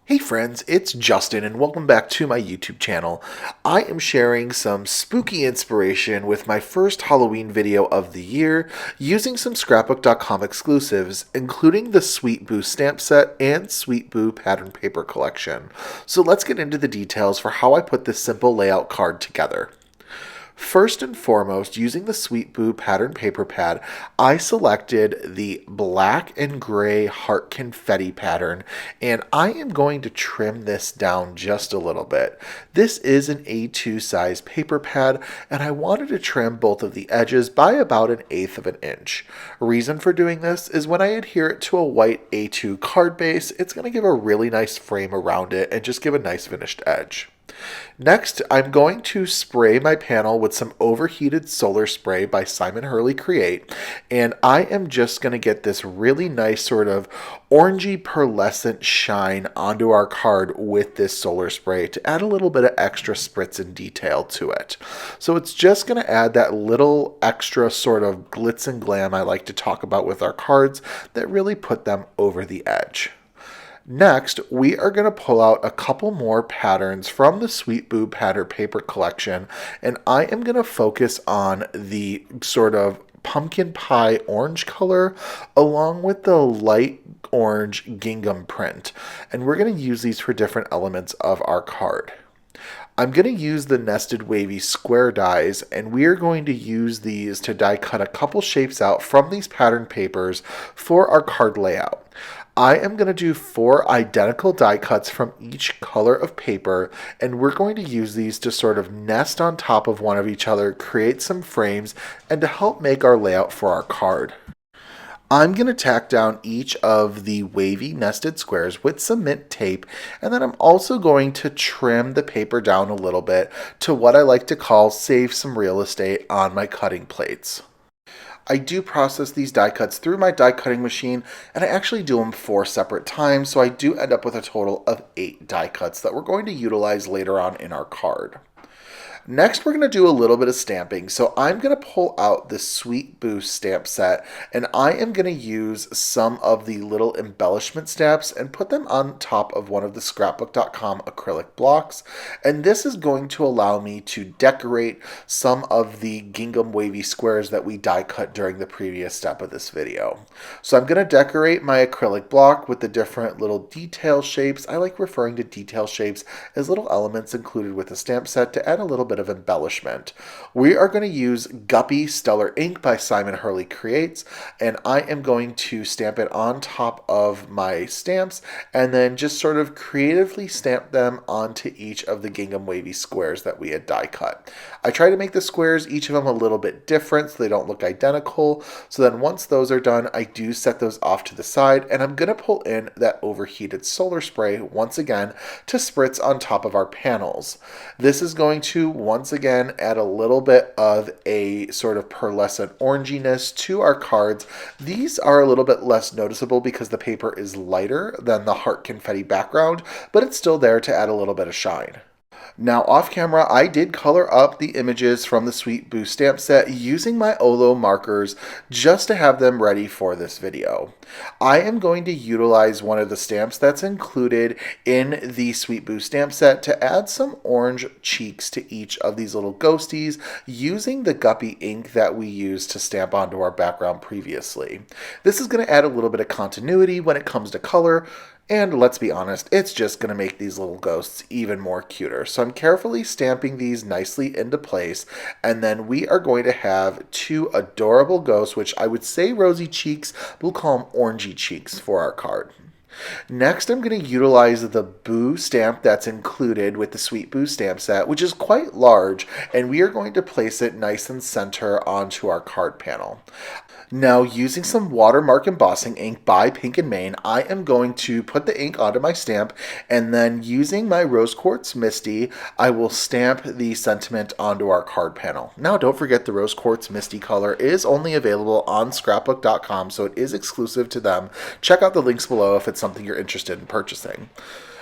Hey friends, it's Justin and welcome back to my YouTube channel. I am sharing some spooky inspiration with my first Halloween video of the year using some scrapbook.com exclusives, including the Sweet Boo stamp set and Sweet Boo pattern paper collection. So let's get into the details for how I put this simple layout card together. First and foremost, using the Sweet Boo pattern paper pad, I selected the black and gray heart confetti pattern, and I am going to trim this down just a little bit. This is an A2 size paper pad, and I wanted to trim both of the edges by about 1/8 of an inch. Reason for doing this is when I adhere it to a white A2 card base, it's going to give a really nice frame around it and just give a nice finished edge. Next, I'm going to spray my panel with some overheated solar spray by Simon Hurley Create, and I am just going to get this really nice sort of orangey pearlescent shine onto our card with this solar spray to add a little bit of extra spritz and detail to it. So it's just going to add that little extra sort of glitz and glam I like to talk about with our cards that really put them over the edge. Next, we are going to pull out a couple more patterns from the Sweet Boo pattern paper collection, and I am going to focus on the sort of pumpkin pie orange color along with the light orange gingham print. And we're going to use these for different elements of our card. I'm going to use the nested wavy square dies, and we are going to use these to die cut a couple shapes out from these pattern papers for our card layout. I am going to do 4 identical die cuts from each color of paper, and we're going to use these to sort of nest on top of one of each other, create some frames, and to help make our layout for our card. I'm going to tack down each of the wavy nested squares with some mint tape, and then I'm also going to trim the paper down a little bit to what I like to call save some real estate on my cutting plates. I do process these die cuts through my die cutting machine, and I actually do them 4 separate times, so I do end up with a total of 8 die cuts that we're going to utilize later on in our card. Next, we're going to do a little bit of stamping. So I'm going to pull out the Sweet Boo stamp set, and I am going to use some of the little embellishment stamps and put them on top of one of the scrapbook.com acrylic blocks. And this is going to allow me to decorate some of the gingham wavy squares that we die cut during the previous step of this video. So I'm going to decorate my acrylic block with the different little detail shapes. I like referring to detail shapes as little elements included with the stamp set to add a little bit of embellishment. We are going to use Guppy Stellar Ink by Simon Hurley Creates, and I am going to stamp it on top of my stamps and then just sort of creatively stamp them onto each of the gingham wavy squares that we had die cut. I try to make the squares, each of them a little bit different so they don't look identical. So then once those are done, I do set those off to the side, and I'm going to pull in that overheated solar spray once again to spritz on top of our panels. This is going to once again add a little bit of a sort of pearlescent oranginess to our cards. These are a little bit less noticeable because the paper is lighter than the heart confetti background, but it's still there to add a little bit of shine. Now, off camera, I did color up the images from the Sweet Boo stamp set using my Olo markers just to have them ready for this video. I am going to utilize one of the stamps that's included in the Sweet Boo stamp set to add some orange cheeks to each of these little ghosties using the Guppy ink that we used to stamp onto our background previously. This is going to add a little bit of continuity when it comes to color. And let's be honest, it's just going to make these little ghosts even more cuter. So I'm carefully stamping these nicely into place. And then we are going to have 2 adorable ghosts, which I would say rosy cheeks, but we'll call them orangey cheeks for our card. Next, I'm going to utilize the Boo stamp that's included with the Sweet Boo stamp set, which is quite large, and we are going to place it nice and center onto our card panel. Now, using some watermark embossing ink by Pink and Main, I am going to put the ink onto my stamp, and then using my Rose Quartz Misty, I will stamp the sentiment onto our card panel. Now, don't forget the Rose Quartz Misty color is only available on scrapbook.com, so it is exclusive to them. Check out the links below if it's something you're interested in purchasing.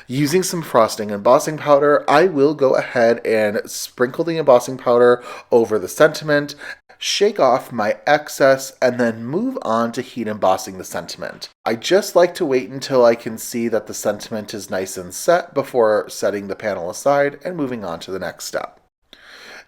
Using some frosting and embossing powder, I will go ahead and sprinkle the embossing powder over the sentiment, shake off my excess, and then move on to heat embossing the sentiment. I just like to wait until I can see that the sentiment is nice and set before setting the panel aside and moving on to the next step.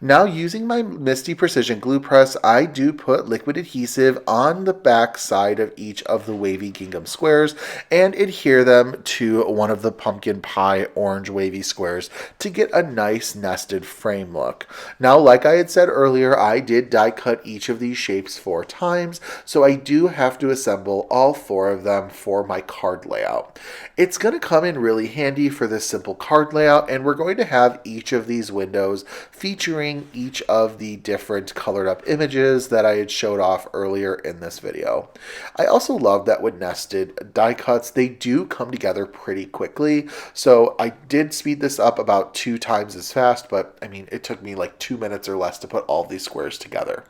Now, using my Misty Precision Glue Press, I do put liquid adhesive on the back side of each of the wavy gingham squares and adhere them to one of the pumpkin pie orange wavy squares to get a nice nested frame look. Now, like I had said earlier, I did die cut each of these shapes 4 times, so I do have to assemble all 4 of them for my card layout. It's going to come in really handy for this simple card layout, and we're going to have each of these windows featuring each of the different colored up images that I had showed off earlier in this video. I also love that with nested die cuts, they do come together pretty quickly. So I did speed this up about 2 times as fast, but I mean, it took me like 2 minutes or less to put all these squares together.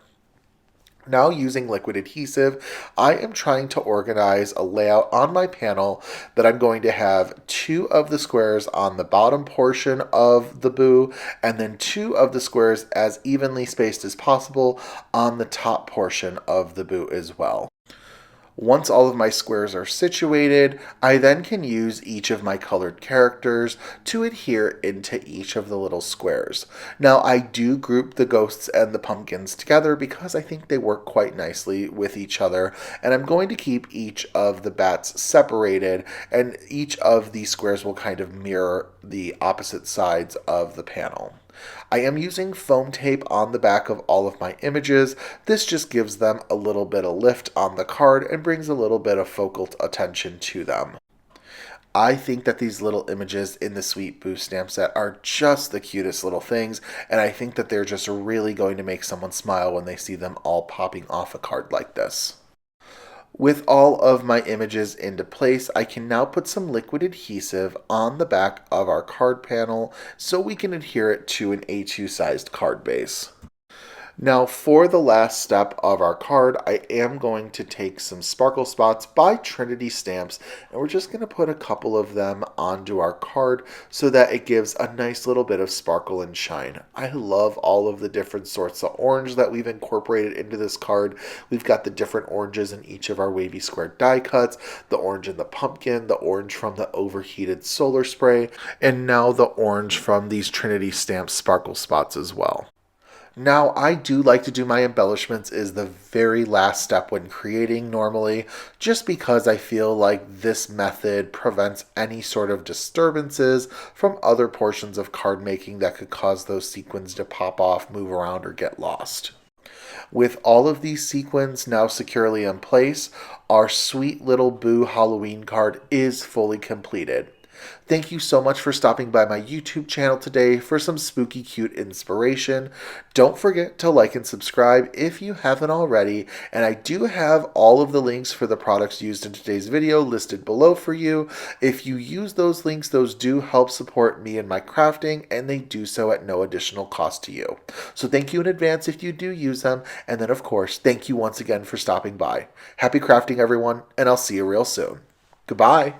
Now, using liquid adhesive, I am trying to organize a layout on my panel that I'm going to have 2 of the squares on the bottom portion of the boo and then 2 of the squares as evenly spaced as possible on the top portion of the boo as well. Once all of my squares are situated, I then can use each of my colored characters to adhere into each of the little squares. Now, I do group the ghosts and the pumpkins together because I think they work quite nicely with each other, and I'm going to keep each of the bats separated, and each of these squares will kind of mirror the opposite sides of the panel. I am using foam tape on the back of all of my images. This just gives them a little bit of lift on the card and brings a little bit of focal attention to them. I think that these little images in the Sweet Boo stamp set are just the cutest little things, and I think that they're just really going to make someone smile when they see them all popping off a card like this. With all of my images into place, I can now put some liquid adhesive on the back of our card panel so we can adhere it to an A2 sized card base. Now, for the last step of our card, I am going to take some Sparkle Spots by Trinity Stamps, and we're just going to put a couple of them onto our card so that it gives a nice little bit of sparkle and shine. I love all of the different sorts of orange that we've incorporated into this card. We've got the different oranges in each of our wavy square die cuts, the orange in the pumpkin, the orange from the overheated solar spray, and now the orange from these Trinity Stamps Sparkle Spots as well. Now, I do like to do my embellishments as the very last step when creating normally, just because I feel like this method prevents any sort of disturbances from other portions of card making that could cause those sequins to pop off, move around, or get lost. With all of these sequins now securely in place, our sweet little Boo Halloween card is fully completed. Thank you so much for stopping by my YouTube channel today for some spooky cute inspiration. Don't forget to like and subscribe if you haven't already, and I do have all of the links for the products used in today's video listed below for you. If you use those links, those do help support me in my crafting, and they do so at no additional cost to you. So thank you in advance if you do use them, and then of course, thank you once again for stopping by. Happy crafting everyone, and I'll see you real soon. Goodbye!